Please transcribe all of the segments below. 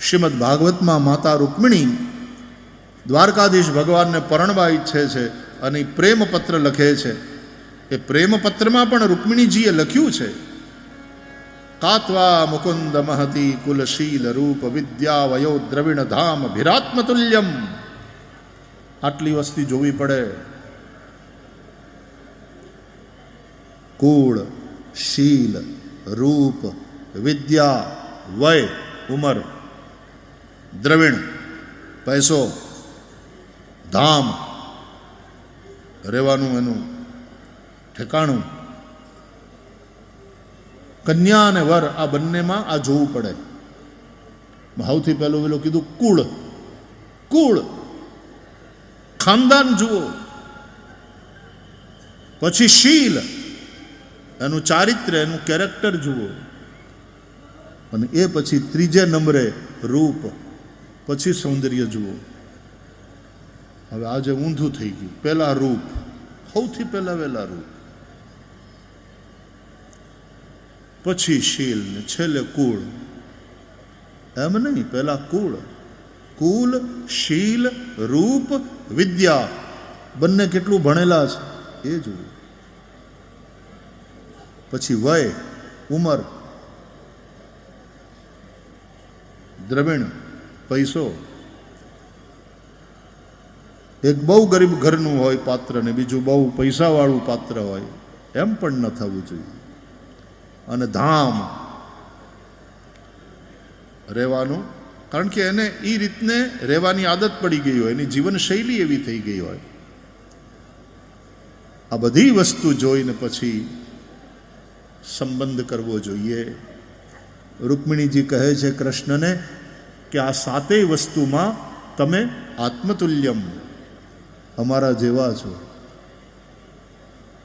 શ્રીમદ ભાગવતમાં માતા રૂક્મિણી દ્વારકાધીશ ભગવાનને પરણવા ઈચ્છે છે અને પ્રેમપત્ર લખે છે. એ પ્રેમપત્રમાં પણ રૂક્મિણીજીએ લખ્યું છે, કાત્વા મુકુંદ મહતી કુલશીલ રૂપ વિદ્યા વયો દ્રવિણ ધામ ભીરાત્મતુલ્યમ. આટલી વસ્તી જોવી પડે. કુળ, શીલ, રૂપ, વિદ્યા, વય, ઉંમર, દ્રવિણ, પૈસો, ધામ, રહેવાનું એનું ઠેકાણું, કન્યા અને વર, આ બંનેમાં આ જોવું પડે. સૌથી પહેલું પેલું કીધું કુળ. કુળ ખાનદાન જુઓ. પછી શીલ, એનું ચારિત્ર્ય, એનું કેરેક્ટર જુઓ. અને એ પછી ત્રીજે નંબરે રૂપ, પછી સૌંદર્ય જુઓ. હવે આજે ઊંધું થઈ ગયું. પહેલા રૂપ, સૌથી પહેલા વહેલા રૂપ, પછી શીલ ને છેલ્લે કુળ. એમ નહીં, પહેલા કુળ. કુલ, શીલ, રૂપ, વિદ્યા, બંને કેટલું ભણેલા છે એ જુઓ. પછી વય, ઉંમર, દ્રવિણ, પૈસો. એક બહુ ગરીબ ઘરનું હોય પાત્ર ને બીજું બહુ પૈસાવાળું પાત્ર હોય, એમ પણ ન થવું જોઈએ. અને ધામ, રહેવાનું, કારણ કે એને એ રીતને રહેવાની આદત પડી ગઈ હોય, એની જીવનશૈલી એવી થઈ ગઈ હોય. આ બધી વસ્તુ જોઈને પછી સંબંધ કરવો જોઈએ. રૂક્મિણીજી કહે છે કૃષ્ણને કે આ સાતેય વસ્તુમાં તમે આત્મતુલ્યમ, અમારા જેવા છો.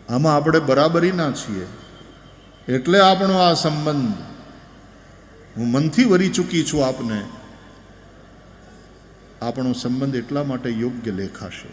આમાં આપણે બરાબરીના છીએ, એટલે આપણો આ સંબંધ. હું મનથી વરી ચૂકી છું આપને. આપણો સંબંધ એટલા માટે યોગ્ય લેખાશે.